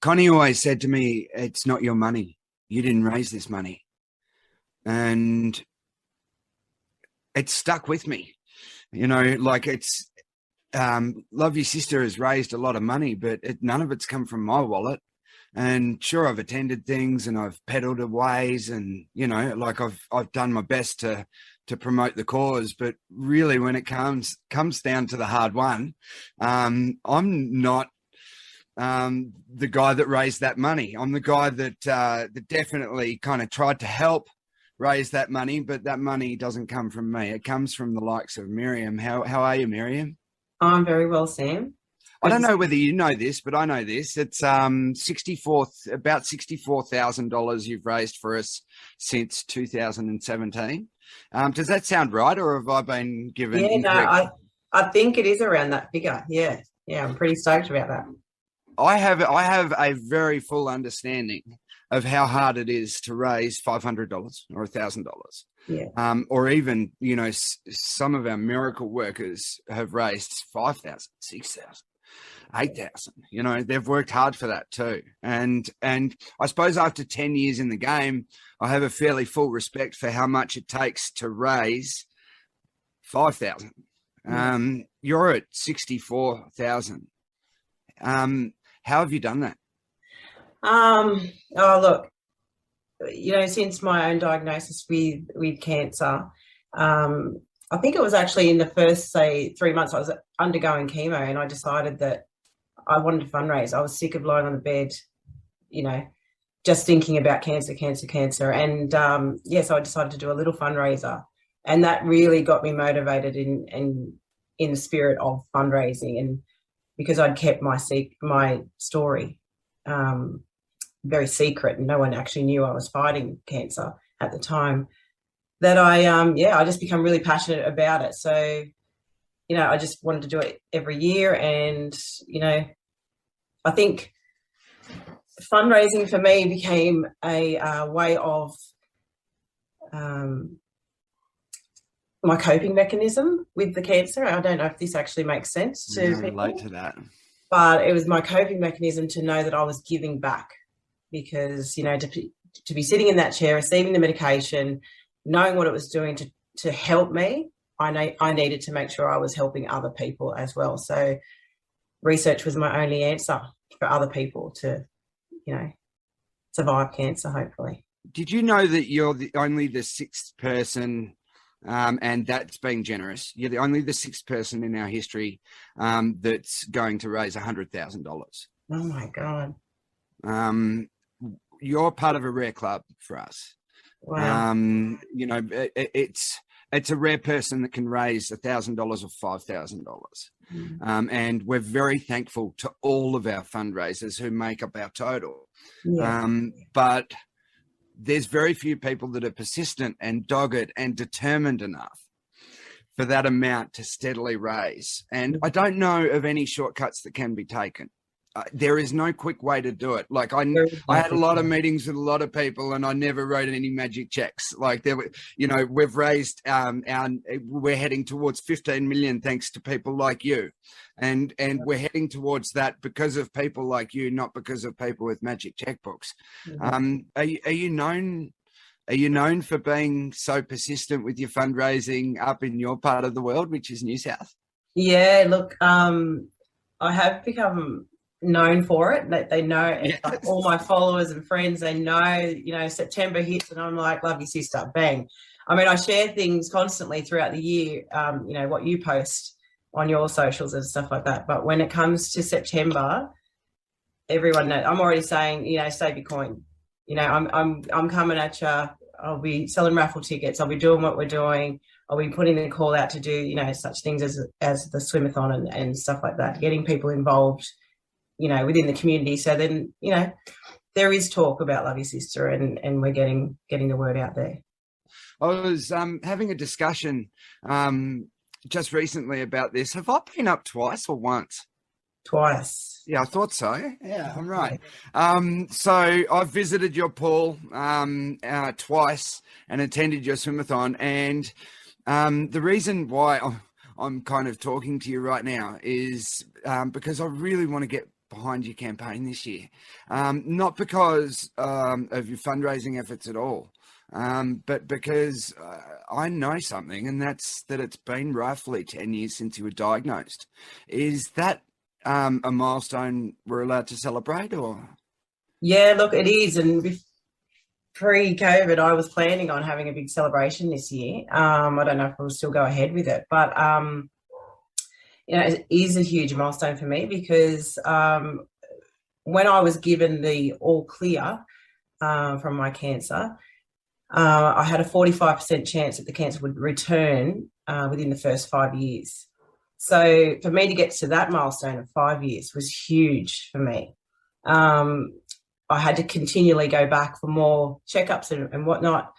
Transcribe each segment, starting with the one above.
Connie always said to me, it's not your money. You didn't raise this money. And it stuck with me, like Love Your Sister has raised a lot of money, but none of it's come from my wallet. And sure, I've attended things and I've peddled ways and, like I've done my best to promote the cause. But really, when it comes down to the hard one, I'm not the guy that raised that money. I'm the guy that definitely kind of tried to help raise that money, but that money doesn't come from me. It comes from the likes of Miriam. How are you, Miriam? I'm very well, Sam. I don't know whether you know this, but I know this. It's about $64,000 you've raised for us since 2017. Does that sound right, or have I been given incorrect? No, I think it is around that figure. Yeah, I'm pretty stoked about that. I have a very full understanding of how hard it is to raise $500 or $1,000. Yeah. Or even, some of our miracle workers have raised 5,000, 6,000, 8,000. They've worked hard for that too. And I suppose after 10 years in the game, I have a fairly full respect for how much it takes to raise 5,000. You're at 64,000. How have you done that? Look, since my own diagnosis with cancer, I think it was actually in the first, say, 3 months I was undergoing chemo, and I decided that I wanted to fundraise. I was sick of lying on the bed, just thinking about cancer. And so I decided to do a little fundraiser, and that really got me motivated in the spirit of fundraising. And because I'd kept my story very secret, and no one actually knew I was fighting cancer at the time, that I just become really passionate about it. So, I just wanted to do it every year. And, I think fundraising for me became a way of my coping mechanism with the cancer. I don't know if this actually makes sense to people. Relate to that. But it was my coping mechanism to know that I was giving back, because, to be sitting in that chair, receiving the medication, knowing what it was doing to help me, I needed to make sure I was helping other people as well. So research was my only answer for other people to, survive cancer, hopefully. Did you know that you're only the sixth person, and that's being generous, you're only the sixth person in our history that's going to raise $100,000? Oh, my God. You're part of a rare club for us. Wow. It's a rare person that can raise $1,000 or $5,000. And we're very thankful to all of our fundraisers who make up our total. Yeah. But there's very few people that are persistent and dogged and determined enough for that amount to steadily raise. And I don't know of any shortcuts that can be taken. There is no quick way to do it. Like I had a lot of meetings with a lot of people, and I never wrote any magic checks. Like there were, we've raised, we're heading towards 15 million thanks to people like you, and we're heading towards that because of people like you, not because of people with magic checkbooks. Are you known? Are you known for being so persistent with your fundraising up in your part of the world, which is New South? Yeah. Look, I have become known for it. They know, like all my followers and friends, they know, September hits and I'm like, love your sister, bang. I mean, I share things constantly throughout the year, what you post on your socials and stuff like that. But when it comes to September, everyone knows. I'm already saying, save your coin. I'm coming at you. I'll be selling raffle tickets. I'll be doing what we're doing. I'll be putting the call out to do, such things as the Swimathon and stuff like that, getting people involved, within the community. So then, there is talk about Love Your Sister, and we're getting the word out there. I was having a discussion just recently about this. Have I been up twice or once? Twice. Yeah, I thought so. Yeah, I'm right. So I've visited your pool twice and attended your Swimathon. And the reason why I'm kind of talking to you right now is because I really want to get behind your campaign this year. Not because of your fundraising efforts at all, but because I know something, and that's that it's been roughly 10 years since you were diagnosed. Is that a milestone we're allowed to celebrate, or? Yeah, look, it is. And pre-COVID, I was planning on having a big celebration this year. I don't know if we'll still go ahead with it, but it is a huge milestone for me because when I was given the all clear from my cancer, I had a 45% chance that the cancer would return within the first 5 years. So for me to get to that milestone of 5 years was huge for me. I had to continually go back for more checkups and whatnot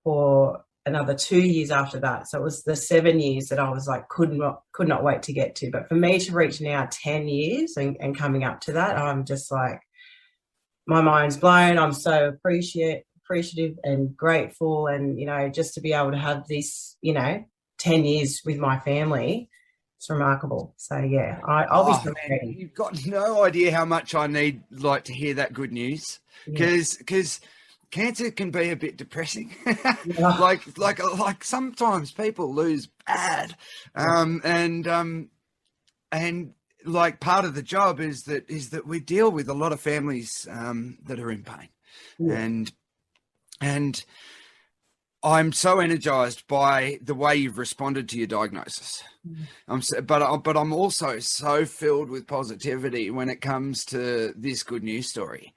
for another 2 years after that. So it was the 7 years that I was like, could not wait to get to. But for me to reach now 10 years and coming up to that, I'm just like, my mind's blown. I'm so appreciative and grateful. And, just to be able to have this, 10 years with my family, it's remarkable. So yeah, I'll be celebrating. You've got no idea how much I need to hear that good news, because cancer can be a bit depressing. like sometimes people lose bad, and like part of the job is that we deal with a lot of families that are in pain, and I'm so energized by the way you've responded to your diagnosis. But I'm also so filled with positivity when it comes to this good news story.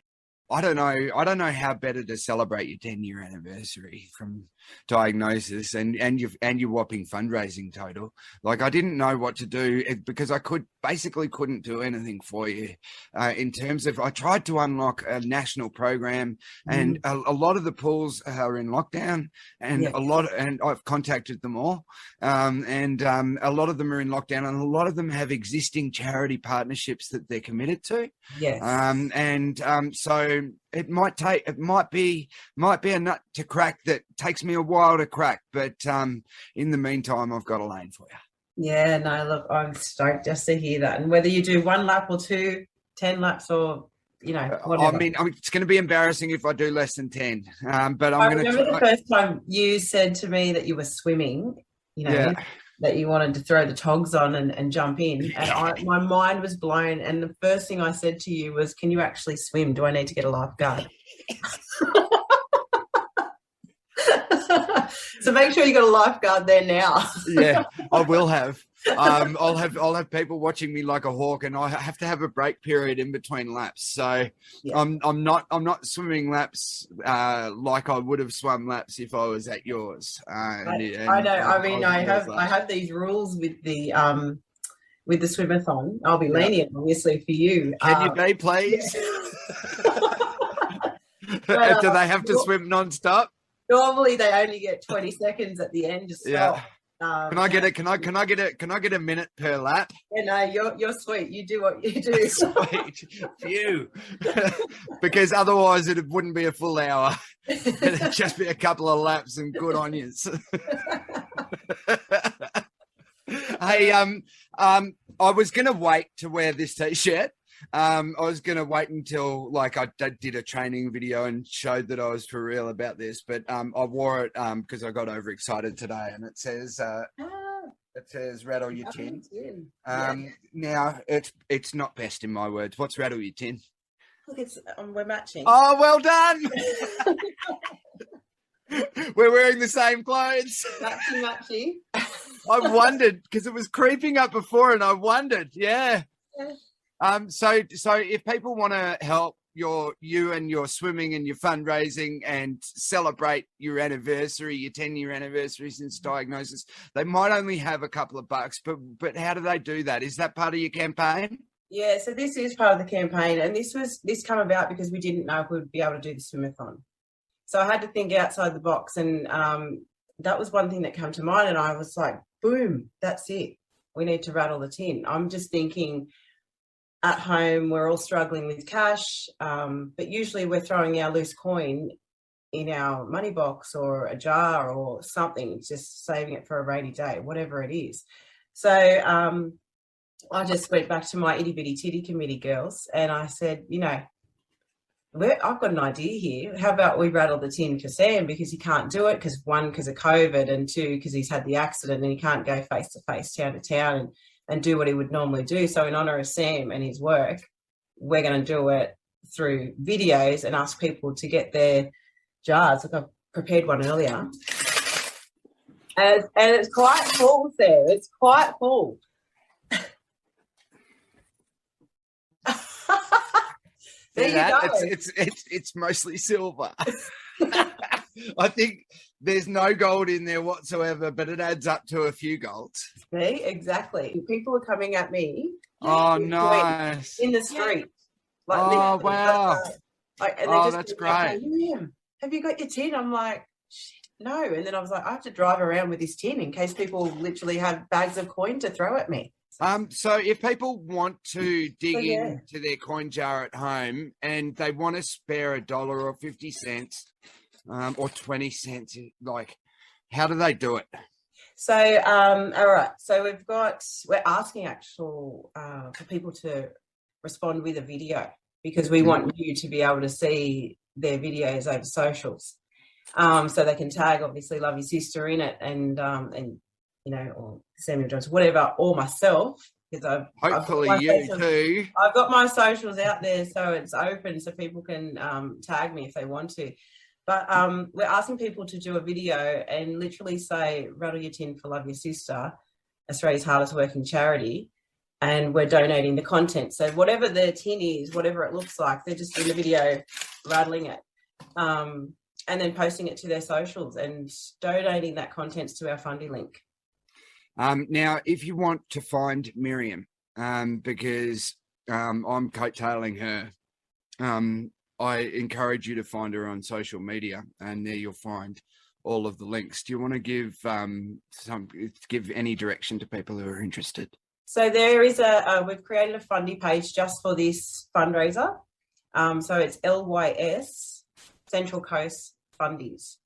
I don't know how better to celebrate your 10-year anniversary from diagnosis and your whopping fundraising total. Like, I didn't know what to do because I couldn't do anything for you in terms of, I tried to unlock a national program, and a lot of the pools are in lockdown, and and I've contacted them all, and a lot of them are in lockdown, and a lot of them have existing charity partnerships that they're committed to. So it might be a nut to crack that takes me a while to crack, but in the meantime, I've got a lane for you. Yeah, no, look, I'm stoked just to hear that. And whether you do 1 lap or 2, 10 laps or, whatever. I mean, it's going to be embarrassing if I do less than 10, but I remember the first time you said to me that you were swimming, that you wanted to throw the togs on and jump in. And my mind was blown. And the first thing I said to you was, can you actually swim? Do I need to get a lifeguard? So make sure you got a lifeguard there now. Yeah, I will have. I'll have people watching me like a hawk, and I have to have a break period in between laps. So I'm not swimming laps like I would have swum laps if I was at yours. I know. I mean, I have these rules with the Swimathon. I'll be lenient, obviously, for you. Can you be, please? Do they have to swim non-stop? Normally they only get 20 seconds at the end to stop. Can I get a minute per lap? Yeah, no, you're sweet. You do what you do. Sweet. Phew. Because otherwise it wouldn't be a full hour. It'd just be a couple of laps, and good on you. Hey, I was gonna wait to wear this t-shirt. I was going to wait until I did a training video and showed that I was for real about this, but I wore it because I got overexcited today, and it says rattle your tin. Now it's not best in my words. What's rattle your tin? Look, we're matching. Oh, well done. We're wearing the same clothes. Matchy. I wondered because it was creeping up before, and I wondered. Yeah. So if people want to help you and your swimming and your fundraising and celebrate your anniversary, your 10-year anniversary since diagnosis, they might only have a couple of bucks, but how do they do that? Is that part of your campaign? Yeah, so this is part of the campaign, and this came about because we didn't know if we would be able to do the Swimathon. So I had to think outside the box, and that was one thing that came to mind, and I was like, boom, that's it. We need to rattle the tin. I'm just thinking, at home, we're all struggling with cash, but usually we're throwing our loose coin in our money box or a jar or something, just saving it for a rainy day, whatever it is. So I just went back to my itty bitty titty committee girls and I said, you know, I've got an idea here. How about we rattle the tin for Sam, because he can't do it because of COVID, and 2, because he's had the accident and he can't go face to face, town to town and do what he would normally do. So in honour of Sam and his work, we're going to do it through videos and ask people to get their jars. Look, I've prepared one earlier. And it's quite full, Sam. It's quite full. There you go. It's mostly silver. I think there's no gold in there whatsoever, but it adds up to a few golds. See, exactly. People are coming at me. Oh, nice. In the street. Like, oh, wow. That's great. Like, Miriam, have you got your tin? I'm like, shit, no. And then I was like, I have to drive around with this tin in case people literally have bags of coin to throw at me. So if people want to dig into their coin jar at home and they want to spare $1 or 50 cents or 20 cents, like, how do they do it? So, all right. So we're asking for people to respond with a video, because we want you to be able to see their videos over socials. So they can tag, obviously, Love Your Sister in it, and you know, or Samuel Jones, whatever, or myself, because hopefully you too. I've got my socials out there, so it's open, so people can tag me if they want to. But we're asking people to do a video and literally say, rattle your tin for Love Your Sister, Australia's hardest working charity, and we're donating the content. So whatever their tin is, whatever it looks like, they're just in the video rattling it. And then posting it to their socials and donating that content to our Fundy link. Now, if you want to find Miriam, because I'm coattailing her, I encourage you to find her on social media, and there you'll find all of the links. Do you want to give any direction to people who are interested? So there is we've created a Fundy page just for this fundraiser. So it's LYS Central Coast Fundies.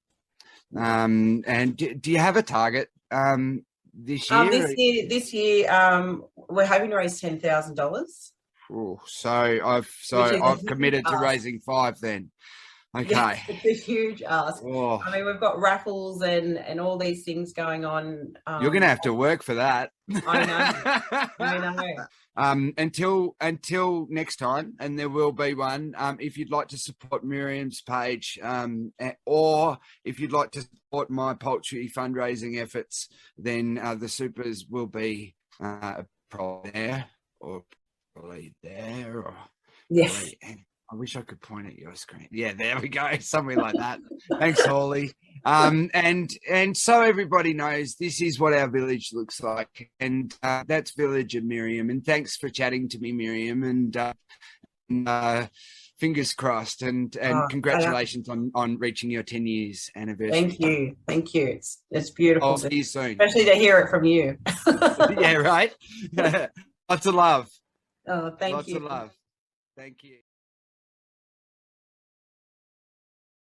And do you have a target this year? This year, we're hoping to raise $10,000. Oh, so I've committed to raising 5 then. Okay. Yes, it's a huge ask. Oh. I mean, we've got raffles and all these things going on. You're going to have to work for that. I know. I know. Until next time, and there will be one. If you'd like to support Miriam's page, or if you'd like to support my poultry fundraising efforts, then the supers will be probably there, or yes. I wish I could point at your screen. Yeah, there we go. Something like that. Thanks, Hawley. And so everybody knows this is what our village looks like. And that's Village of Miriam. And thanks for chatting to me, Miriam. And fingers crossed. And congratulations on reaching your 10 years anniversary. Thank you. It's beautiful. I'll see you soon. Especially to hear it from you. Yeah, right? Lots of love. Oh, thank you. Lots of love. Thank you.